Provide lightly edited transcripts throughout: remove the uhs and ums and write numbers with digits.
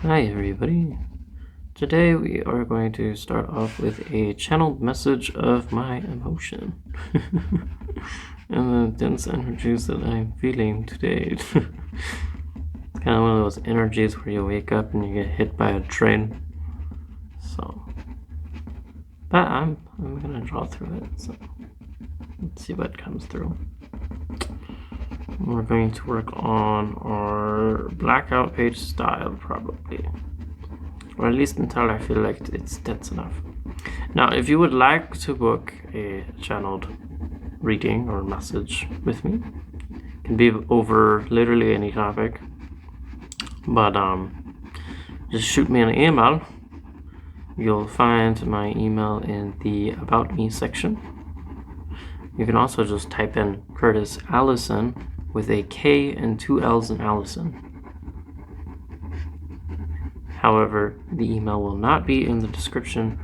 Hi everybody. Today we are going to start off with a channeled message of my emotion and the dense energies that I'm feeling today. It's kind of one of those energies where you wake up and you get hit by a train. But I'm gonna draw through it. So let's see what comes through. We're going to work on our blackout page style probably. Or at least until I feel like it's dense enough. Now, if you would like to book a channeled reading or message with me, it can be over literally any topic. But just shoot me an email. You'll find my email in the About Me section. You can also just type in Kurtis Allison with a K and 2 L's in Allison. However, the email will not be in the description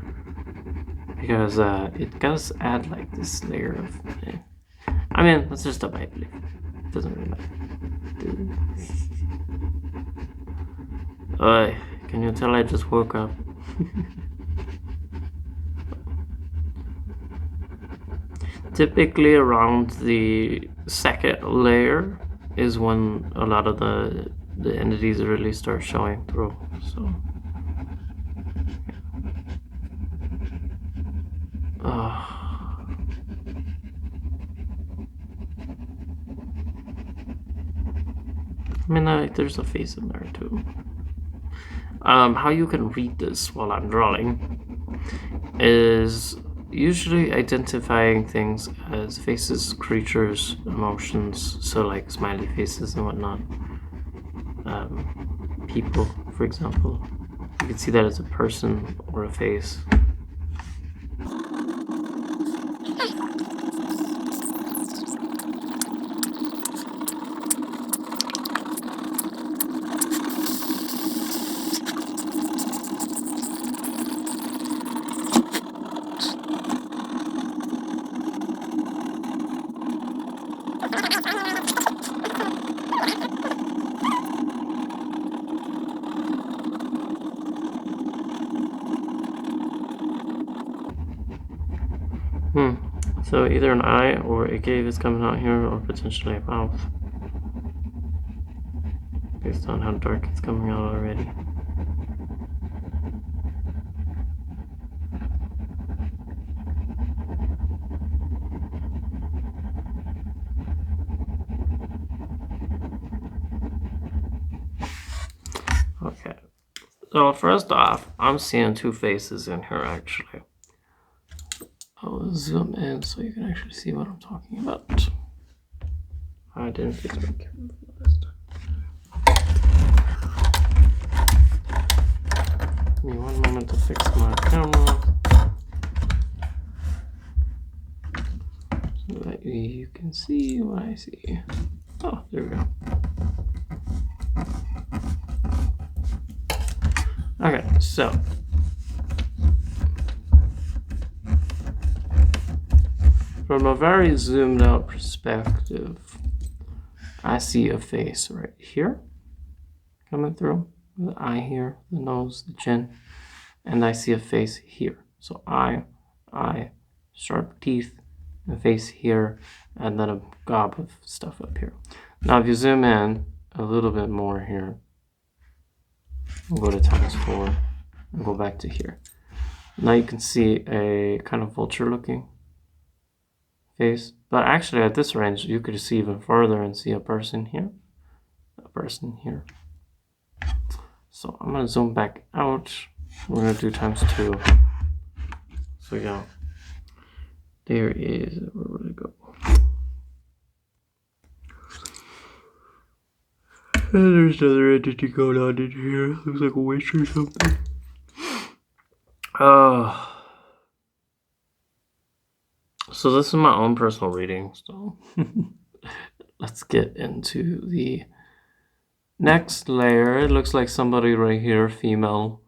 because it does add like this layer of. I mean, that's just up my belief. It doesn't really matter. Can you tell I just woke up? Typically, around the second layer is when a lot of the entities really start showing through. So. I mean, there's a face in there too. How you can read this while I'm drawing is usually identifying things as faces, creatures, emotions, so like smiley faces and whatnot. People, for example. You can see that as a person or a face. So either an eye or a cave is coming out here, or potentially a mouth. Based on how dark it's coming out already. Okay. So first off, I'm seeing two faces in here actually. I'll zoom in so you can actually see what I'm talking about. I didn't fix my camera last time. Give me one moment to fix my camera so that you can see what I see. Oh, there we go. Okay, so from a very zoomed out perspective, I see a face right here coming through, the eye here, the nose, the chin, and I see a face here. So eye, sharp teeth, a face here, and then a gob of stuff up here. Now if you zoom in a little bit more here, we'll go to ×4 and go back to here. Now you can see a kind of vulture looking face, but actually at this range you could see even further and see a person here, a person here. So I'm gonna zoom back out. We're gonna do ×2. So yeah, there is, where would it go? And there's another entity going on in here. Looks like a witch or something. So this is my own personal reading, so let's get into the next layer. It looks like somebody right here, female,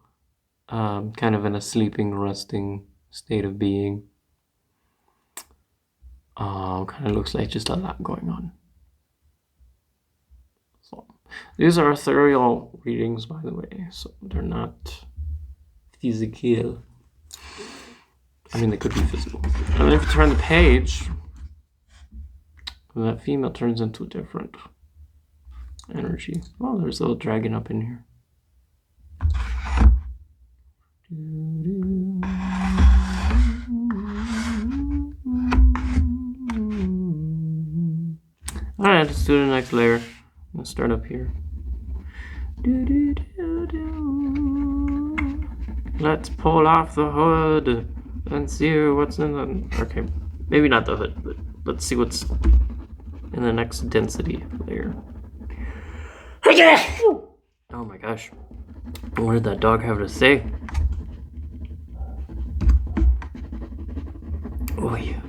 kind of in a sleeping, resting state of being. Kind of looks like just a lot going on. So These are ethereal readings, by the way, so they're not physical. I mean, they could be physical. And if you turn the page, that female turns into a different energy. Oh, there's a little dragon up in here. Alright, let's do the next layer. Let's start up here. Let's pull off the hood and see what's in the... Okay, maybe not the hood, but let's see what's in the next density layer. Oh my gosh. What did that dog have to say? Oh yeah.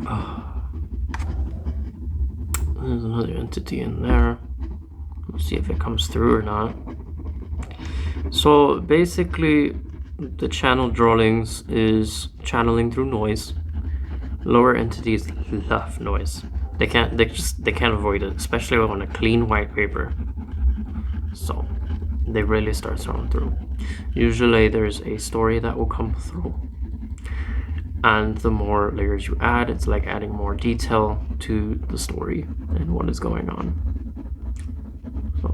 Oh. There's another entity in there. Let's see if it comes through or not. So basically, the channel drawings is channeling through noise. Lower entities love noise. They can't avoid it, especially on a clean white paper. So they really start throwing through. Usually there's a story that will come through. And the more layers you add, it's like adding more detail to the story and what is going on. So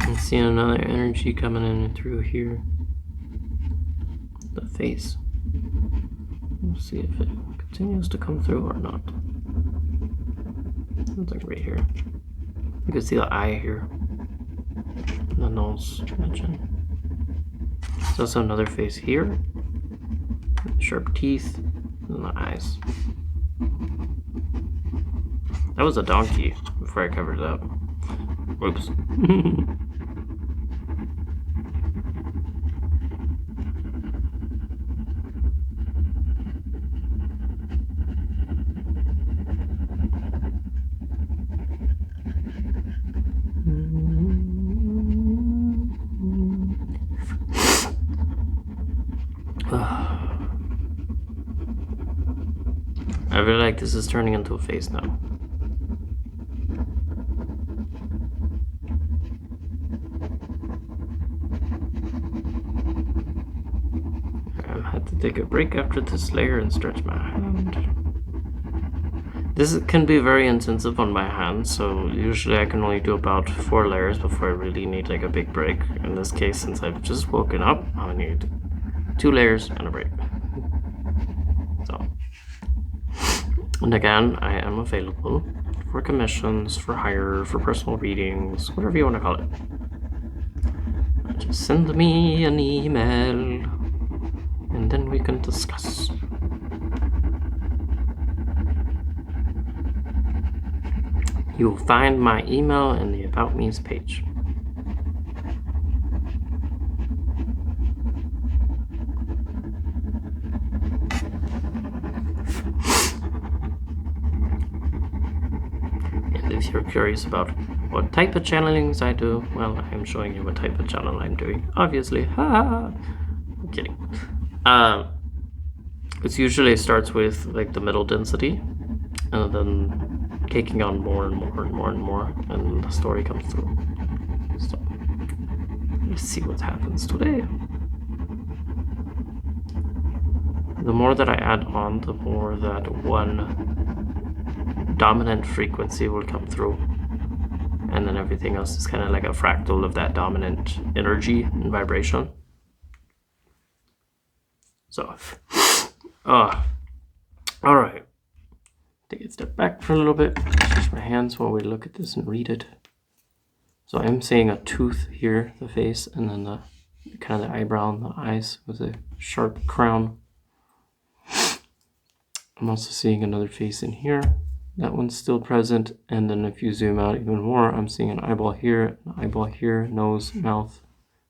I'm seeing another energy coming in and through here. The face. We'll see if it continues to come through or not. It's like right here. You can see the eye here. The nose and the chin. There's also another face here. Sharp teeth and the eyes. That was a donkey before I covered it up. Whoops. I really like this is turning into a face now. I had to take a break after this layer and stretch my hand. This can be very intensive on my hand, so usually I can only do about 4 layers before I really need like a big break. In this case, since I've just woken up, I need 2 layers and a break. So, and again, I am available for commissions, for hire, for personal readings, whatever you want to call it. Just send me an email and then we can discuss. You'll find my email in the About Me's page. And if you're curious about what type of channelings I do, well, I'm showing you what type of channel I'm doing. Obviously, I'm kidding. It usually starts with like the middle density, and then taking on more and more and more and more, and the story comes through. So let's see what happens today. The more that I add on, the more that one dominant frequency will come through, and then everything else is kind of like a fractal of that dominant energy and vibration. So, all right. Take a step back for a little bit. Just my hands while we look at this and read it. So I'm seeing a tooth here, the face, and then the kind of the eyebrow and the eyes with a sharp crown. I'm also seeing another face in here, That one's still present. And then if you zoom out even more, I'm seeing an eyeball here, nose, mouth.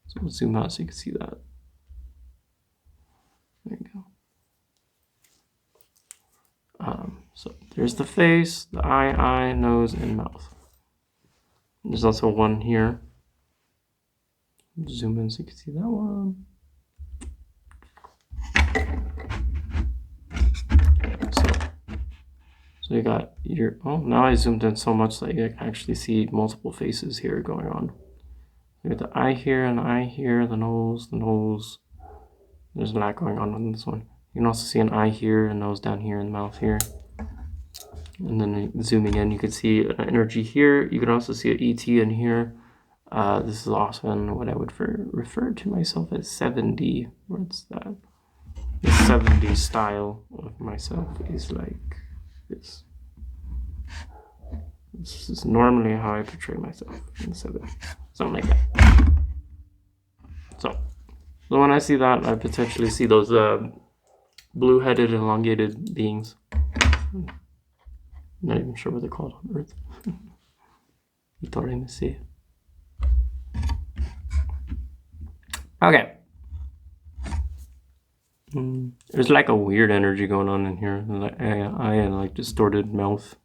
So we'll zoom out so you can see that. There you go. So there's the face, the eye, nose, and mouth. There's also one here. Zoom in so you can see that one. So you got your, oh, now I zoomed in so much that you can actually see multiple faces here going on. You got the eye here and the eye here, the nose. There's a lot going on this one. You can also see an eye here, a nose down here, and the mouth here. And then zooming in, you can see an energy here. You can also see an ET in here. This is often what I would refer to myself as 7D. What's that? The 7D style of myself is like this. This is normally how I portray myself in 7. Something like that. So when I see that, I potentially see those blue-headed, elongated beings. Not even sure what they're called on Earth. Okay. There's like a weird energy going on in here. Like eye and like distorted mouth.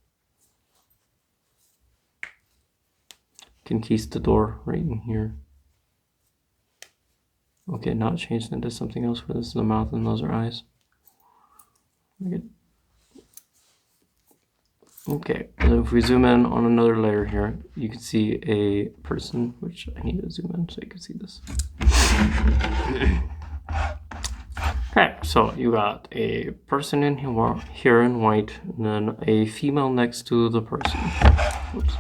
Conquistador right in here. Okay, now it changed into something else where this is the mouth and those are eyes. Okay, so if we zoom in on another layer here, you can see a person, which I need to zoom in so you can see this. Okay, so you got a person in here in white, and then a female next to the person. Oops.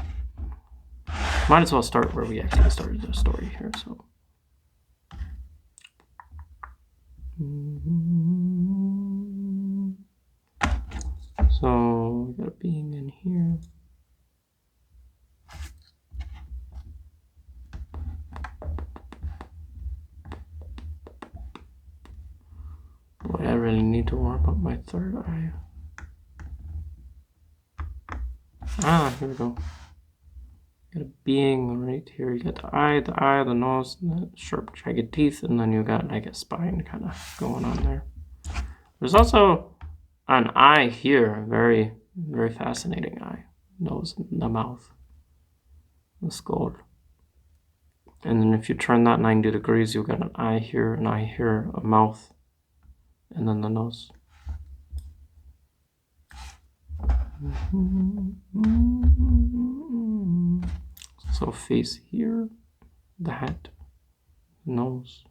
Might as well start where we actually started the story here, so. So we got a being in here. Boy, I really need to warm up my third eye. Here we go. Got a being right here. You got the eye, the nose, and the sharp, jagged teeth, and then you got like a spine kind of going on there. There's also an eye here, very, very fascinating eye. Nose, the mouth, the skull. And then if you turn that 90 degrees, you'll get an eye here, a mouth, and then the nose. So face here, the hat, nose,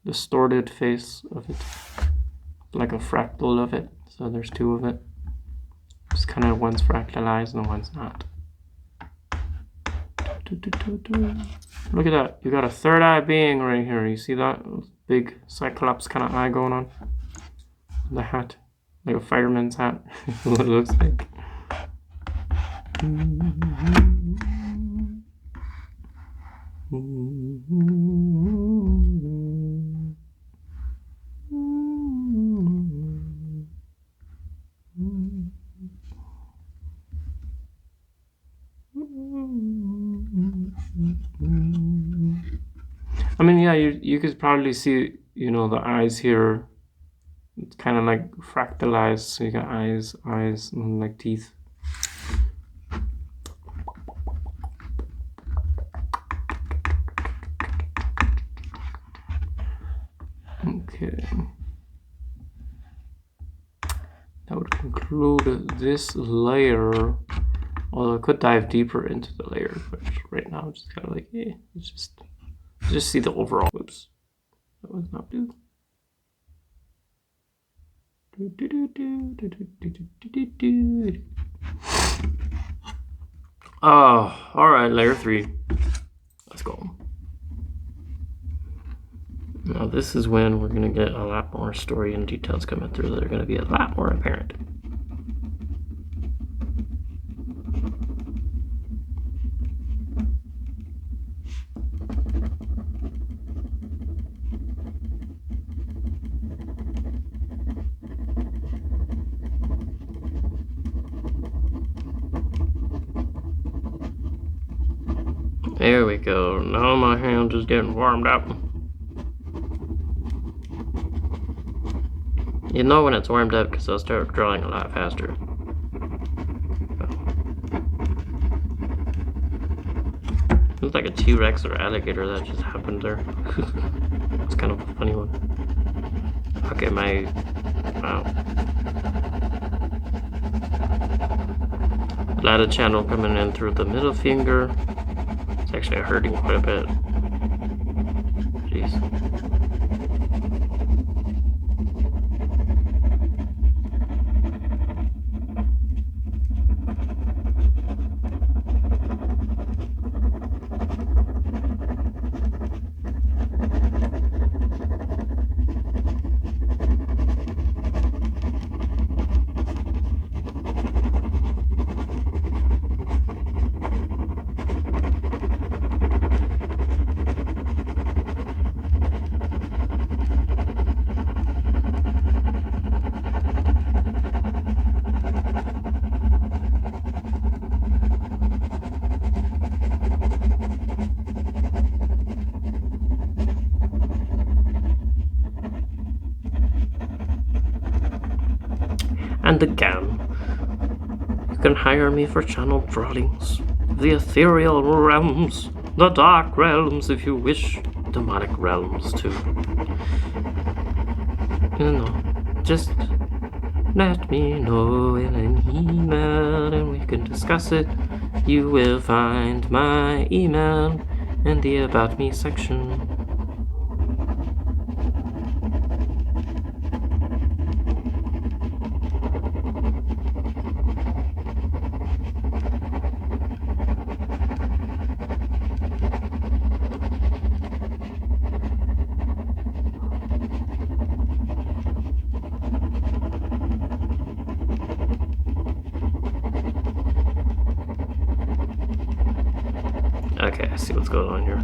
distorted face of it, like a fractal of it. So there's two of it. It's kind of one's fractalized and one's not. Look at that. You got a third eye being right here. You see that big cyclops kind of eye going on? The hat, like a fireman's hat. What it looks like. I mean, yeah, you could probably see, you know, the eyes here. It's kind of like fractalized, so you got eyes, and like teeth. Okay. That would conclude this layer. Although I could dive deeper into the layer, but right now I'm just kind of like, yeah, it's just see the overall. Whoops, that was not do. Oh, all right, layer 3. Let's go. Now this is when we're gonna get a lot more story and details coming through that are gonna be a lot more apparent. There we go. Now my hand is getting warmed up. You know when it's warmed up because I'll start drawing a lot faster. Looks like a T-Rex or alligator that just happened there. It's kind of a funny one. Okay, wow. A lot of channel coming in through the middle finger. It's actually hurting quite a bit. Jeez. And again, you can hire me for channel drawings, the ethereal realms, the dark realms if you wish, demonic realms too. You know, just let me know in an email and we can discuss it. You will find my email in the About Me section. Okay, I see what's going on here.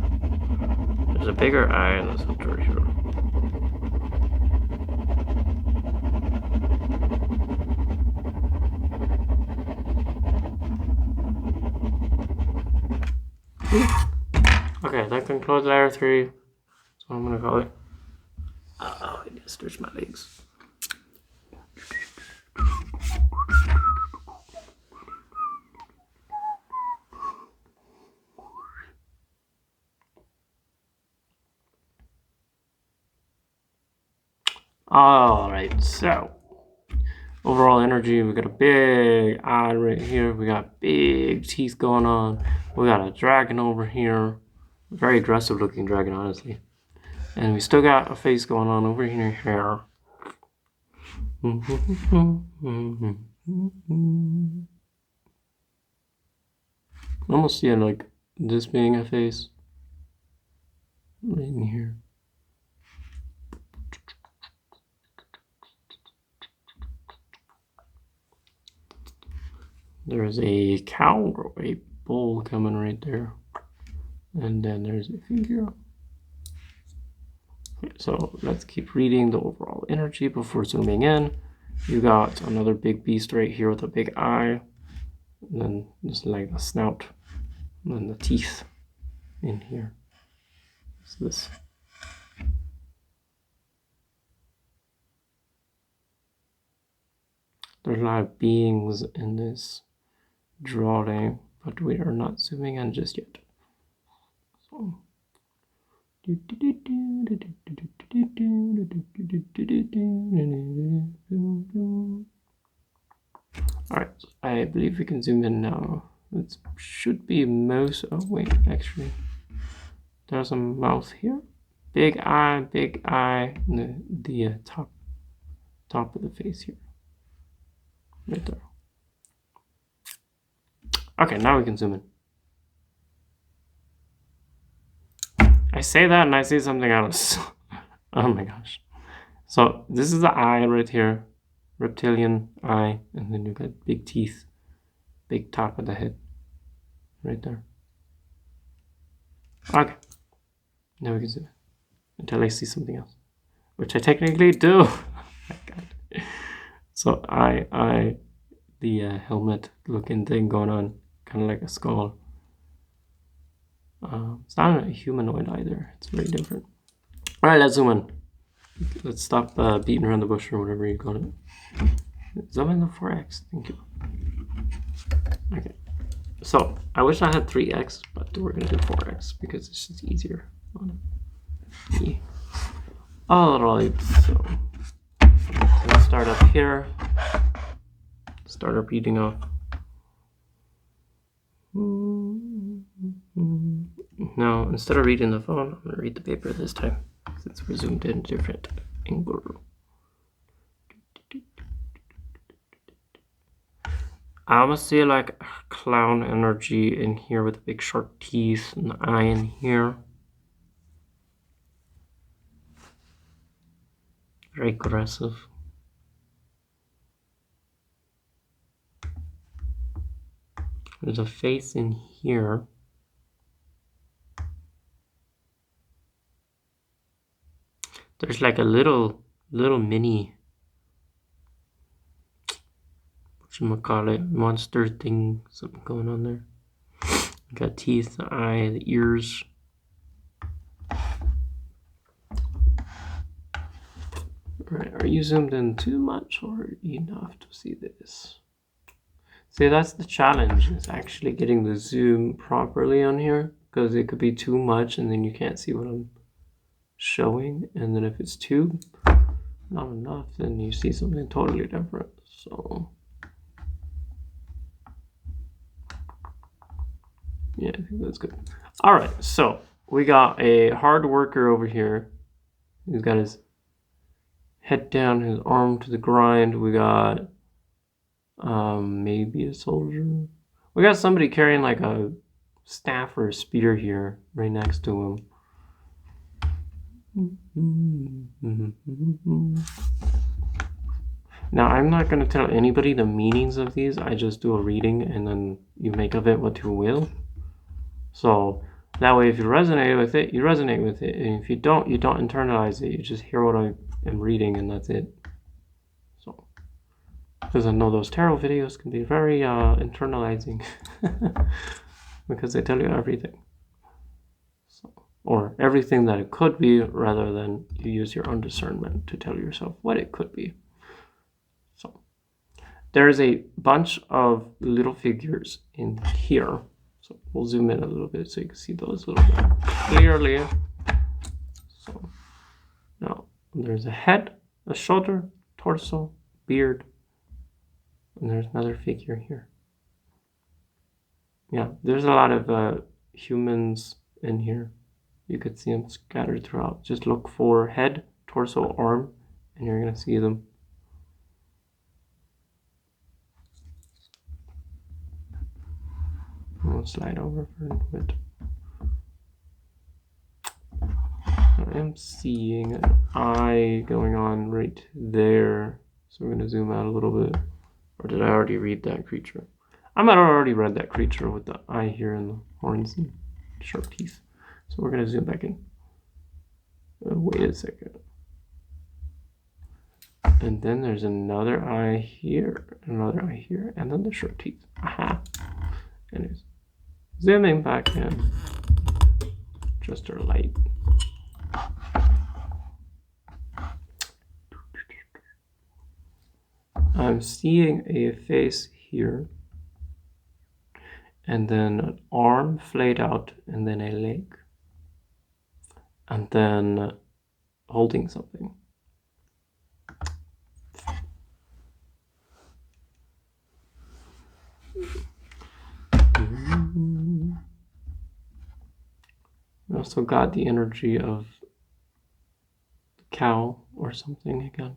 There's a bigger eye in the center here. Okay, that concludes layer 3. That's what I'm gonna call it. Oh, I just stretched my legs. Alright, so overall energy, we got a big eye right here, we got big teeth going on, we got a dragon over here, very aggressive looking dragon honestly, and we still got a face going on over here. Almost see it like this being a face right in here. There's a cow or a bull coming right there. And then there's a figure. So let's keep reading the overall energy before zooming in. You got another big beast right here with a big eye. And then just like the snout. And then the teeth in here. What's this? There's a lot of beings in this drawing, but we are not zooming in just yet. So. Alright, I believe we can zoom in now. It should be most. Oh, wait, actually, there's a mouth here. Big eye, and the top of the face here. Right there. Okay, now we can zoom in. I say that and I see something else. Oh my gosh. So this is the eye right here. Reptilian eye. And then you got big teeth. Big top of the head. Right there. Okay. Now we can zoom in. Until I see something else. Which I technically do. Oh my god. So the helmet looking thing going on. Kind of like a skull. It's not a humanoid either. It's very different. All right, let's zoom in. Let's stop beating around the bush or whatever you call it. Zoom in the 4x. Thank you. Okay. So I wish I had 3x, but we're gonna do 4x because it's just easier on me. All right. So let's start up here. Start our reading off. Now, instead of reading the phone, I'm going to read the paper this time, since we're zoomed in a different angle. I almost see like a clown energy in here with the big sharp teeth and the eye in here. Very aggressive. There's a face in here. There's like a little mini, whatchamacallit, monster thing, something going on there. Got teeth, the eye, the ears. Alright, are you zoomed in too much or enough to see this? See, that's the challenge, is actually getting the zoom properly on here, because it could be too much and then you can't see what I'm showing, and then if it's too not enough, then you see something totally different. So yeah, I think that's good. All right, so we got a hard worker over here. He's got his head down, his arm to the grind. We got maybe a soldier. We got somebody carrying like a staff or a spear here right next to him. Now, I'm not going to tell anybody the meanings of these. I just do a reading and then you make of it what you will. So that way, if you resonate with it, you resonate with it. And if you don't internalize it. You just hear what I am reading and that's it. So, because I know those tarot videos can be very internalizing because they tell you everything. So, or everything that it could be, rather than you use your own discernment to tell yourself what it could be. So there's a bunch of little figures in here. So we'll zoom in a little bit so you can see those a little bit clearly. So now there's a head, a shoulder, torso, beard, and there's another figure here. Yeah, there's a lot of humans in here. You could see them scattered throughout. Just look for head, torso, arm, and you're going to see them. I'll slide over for a bit. I am seeing an eye going on right there. So we're going to zoom out a little bit. Or did I already read that creature? I might have already read that creature with the eye here and the horns and sharp teeth. So we're going to zoom back in. Wait a second. And then there's another eye here, another eye here, and then the sharp teeth. Aha. Anyways, zooming back in. Just our light. I'm seeing a face here, and then an arm flayed out, and then a leg, and then holding something. I also got the energy of the cow or something again.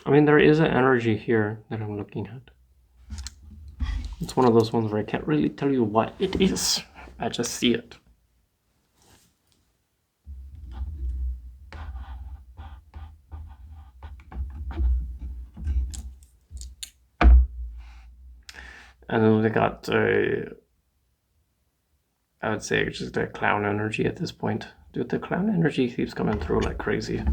I mean, there is an energy here that I'm looking at. It's one of those ones where I can't really tell you what it is. I just see it. And then we got a I would say it's just a clown energy at this point. Dude, the clown energy keeps coming through like crazy.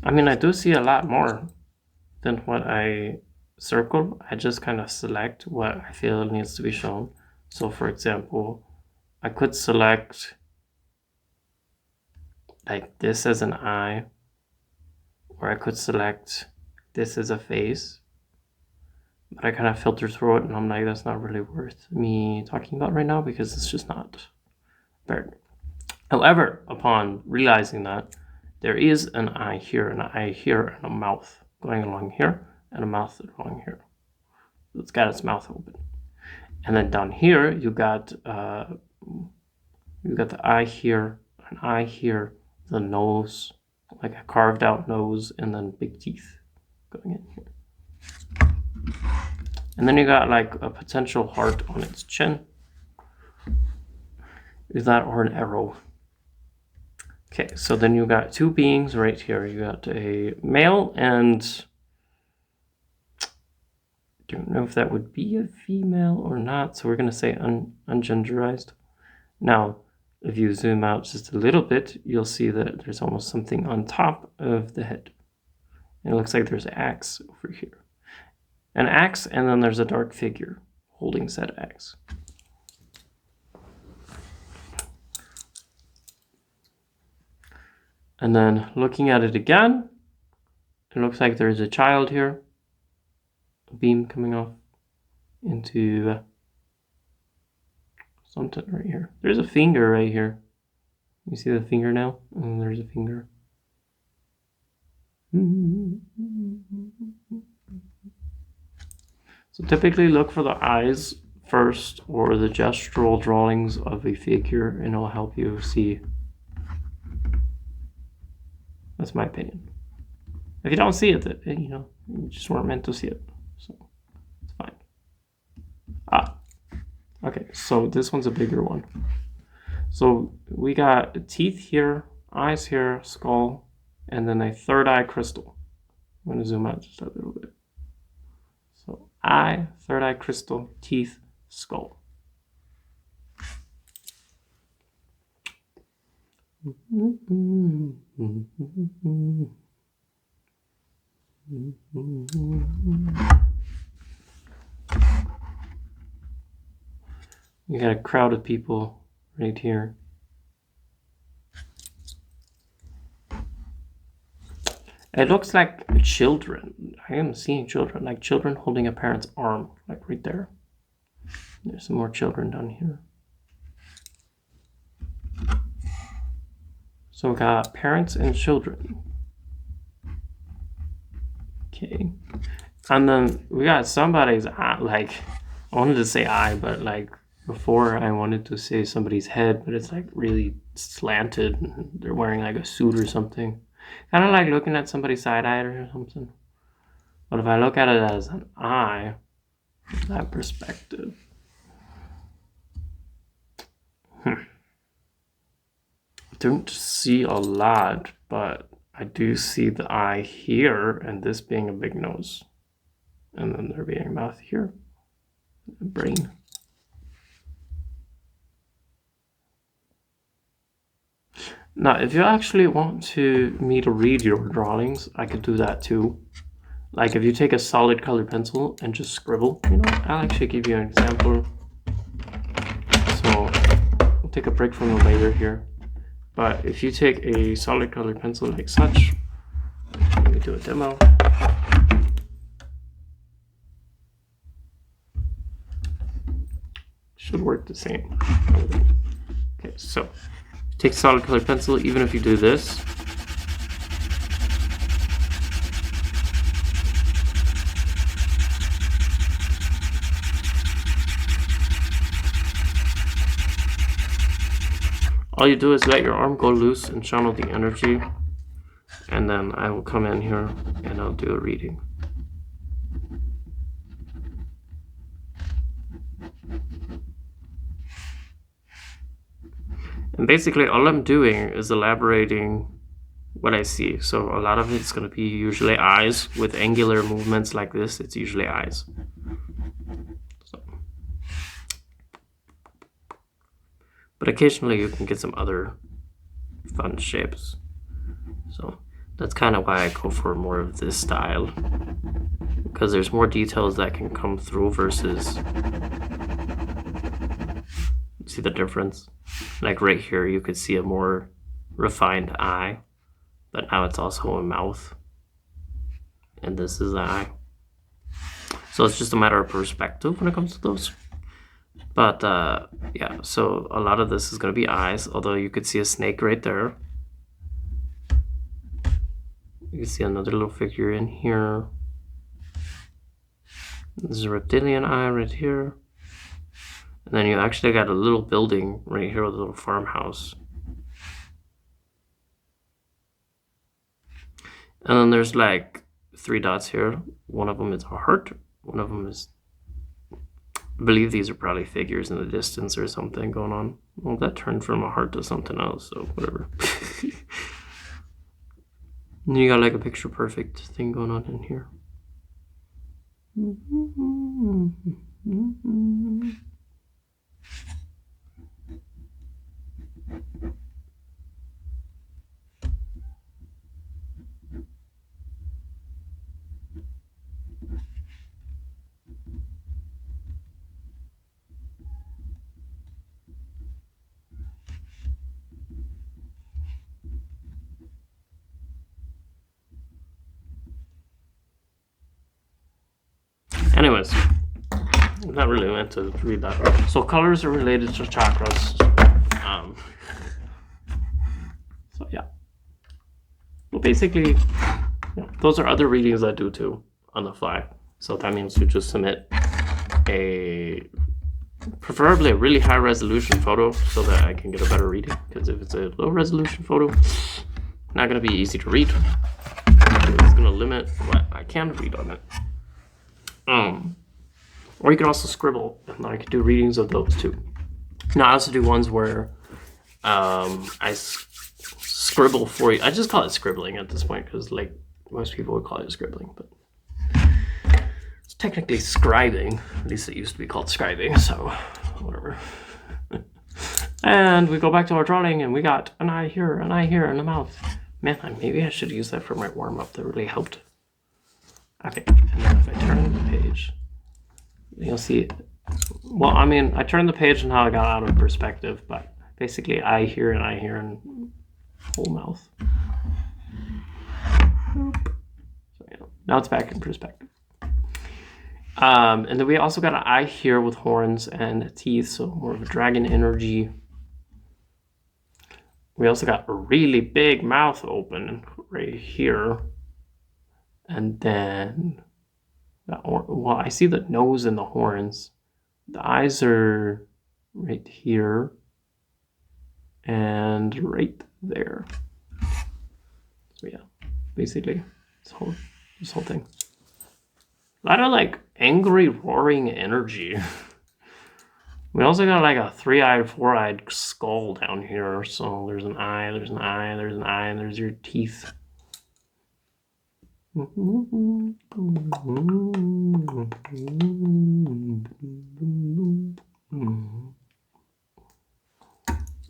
I mean, I do see a lot more than what I circle. I just kind of select what I feel needs to be shown. So for example, I could select like this as an eye, or I could select this as a face, but I kind of filter through it and I'm like, that's not really worth me talking about right now because it's just not fair. However, upon realizing that there is an eye here, an eye here, and a mouth going along here, and a mouth along here. It's got its mouth open. And then down here, you got the eye here, an eye here, the nose, like a carved out nose, and then big teeth going in here. And then you got like a potential heart on its chin. Is that or an arrow? Okay, so then you got two beings right here. You got a male and don't know if that would be a female or not. So we're going to say ungenderized. Now, if you zoom out just a little bit, you'll see that there's almost something on top of the head. And it looks like there's an axe over here. An axe, and then there's a dark figure holding said axe. And then looking at it again, it looks like there's a child here. A beam coming off into something right here. There's a finger right here. You see the finger now? And there's a finger. So typically look for the eyes first or the gestural drawings of a figure and it'll help you see. That's my opinion. If you don't see it, you know, you just weren't meant to see it. So it's fine. Okay, so this one's a bigger one. So we got teeth here, eyes here, skull, and then a third eye crystal. I'm going to zoom out just a little bit. So eye, third eye crystal, teeth, skull. You got a crowd of people right here. It looks like children. I am seeing children, like children holding a parent's arm, like right there. There's some more children down here. So we got parents and children. Okay. And then we got somebody's eye, like, I wanted to say eye, but like before I wanted to say somebody's head, but it's like really slanted. And they're wearing like a suit or something. Kind of like looking at somebody's side-eyed or something. But if I look at it as an eye, from that perspective. I don't see a lot, but I do see the eye here, and this being a big nose. And then there being a mouth here, a brain. Now, if you actually want me to read your drawings, I could do that too. Like if you take a solid colored pencil and just scribble, you know, I'll actually give you an example. So I'll take a break from the layer here. But if you take a solid colored pencil like such, let me do a demo. Should work the same. Okay, so take a solid colored pencil, even if you do this. All you do is let your arm go loose and channel the energy, and then I will come in here and I'll do a reading. And basically all I'm doing is elaborating what I see. So a lot of it's going to be usually eyes with angular movements like this. It's usually eyes. So. But occasionally you can get some other fun shapes. So that's kind of why I go for more of this style, because there's more details that can come through versus, see the difference? Like right here, you could see a more refined eye, but now it's also a mouth, and this is the eye. So it's just a matter of perspective when it comes to those. But yeah, so a lot of this is going to be eyes, although you could see a snake right there. You can see another little figure in here. This is a reptilian eye right here. And then you actually got a little building right here with a little farmhouse. And then there's like 3 dots here. One of them is a heart. One of them is, I believe these are probably figures in the distance or something going on. Well, that turned from a heart to something else, so whatever. And you got like a picture perfect thing going on in here. Anyways, I'm not really meant to read that. So colors are related to chakras. So yeah. Well, basically, yeah, those are other readings I do too on the fly. So that means you just submit preferably a really high resolution photo so that I can get a better reading. Because if it's a low resolution photo, not going to be easy to read. It's going to limit what I can read on it. Or you can also scribble, and I can do readings of those too. Now I also do ones where I scribble for you. I just call it scribbling at this point because like most people would call it scribbling, but it's technically scribing. At least it used to be called scribing, so whatever. And we go back to our drawing, and we got an eye here, and a mouth. Man, maybe I should use that for my warm-up. That really helped. Okay, and then if I turn the page, you'll see, well, I mean, I turned the page and how I got out of perspective, but basically eye here, and whole mouth. So yeah, now it's back in perspective. And then we also got an eye here with horns and teeth, so more of a dragon energy. We also got a really big mouth open right here. And then, well, I see the nose and the horns. The eyes are right here and right there. So yeah, basically this whole thing. A lot of like angry roaring energy. We also got like a 3-eyed, 4-eyed skull down here. So there's an eye, there's an eye, there's an eye, and there's your teeth. We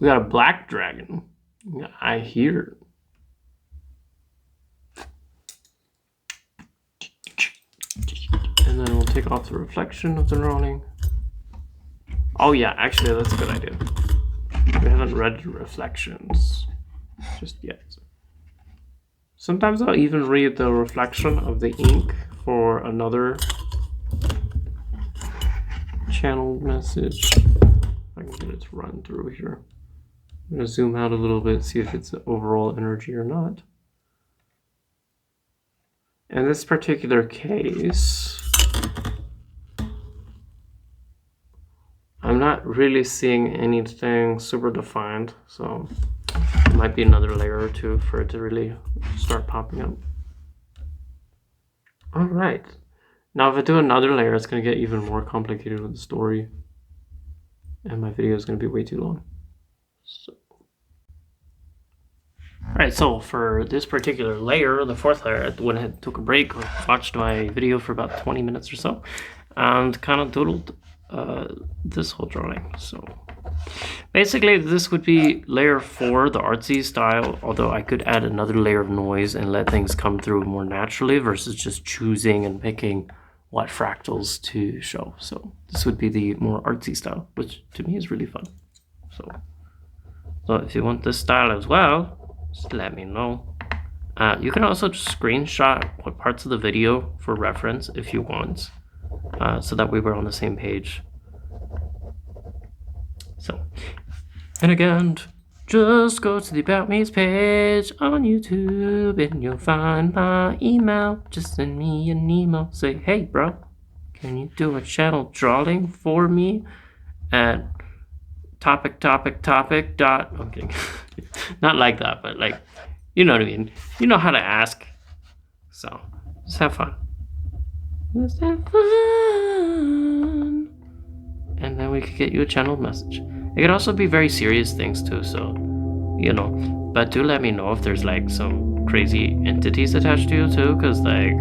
got a black dragon. We got eye here. And then we'll take off the reflection of the drawing. Oh yeah, actually that's a good idea. We haven't read the reflections just yet. Sometimes I'll even read the reflection of the ink for another channel message. If I can get it to run through here. I'm going to zoom out a little bit, see if it's the overall energy or not. In this particular case, I'm not really seeing anything super defined, so it might be another layer or two for it to really start popping up. All right. Now, if I do another layer, it's going to get even more complicated with the story. And my video is going to be way too long. So Alright, so for this particular layer, the fourth layer, I went ahead and took a break, watched my video for about 20 minutes or so, and kind of doodled this whole drawing. So basically this would be layer 4, the artsy style, although I could add another layer of noise and let things come through more naturally versus just choosing and picking what fractals to show. So this would be the more artsy style, which to me is really fun. So if you want this style as well, just let me know. You can also just screenshot what parts of the video for reference if you want, so that we were on the same page. So, and again, just go to the About Me's page on YouTube and you'll find my email. Just send me an email. Say, hey bro, can you do a channel drawing for me at topic dot, I'm kidding. Not like that, but like, you know what I mean. You know how to ask. So, just have fun. Let's have fun. And then we could get you a channeled message. It could also be very serious things too, so, you know. But do let me know if there's like some crazy entities attached to you too, because like,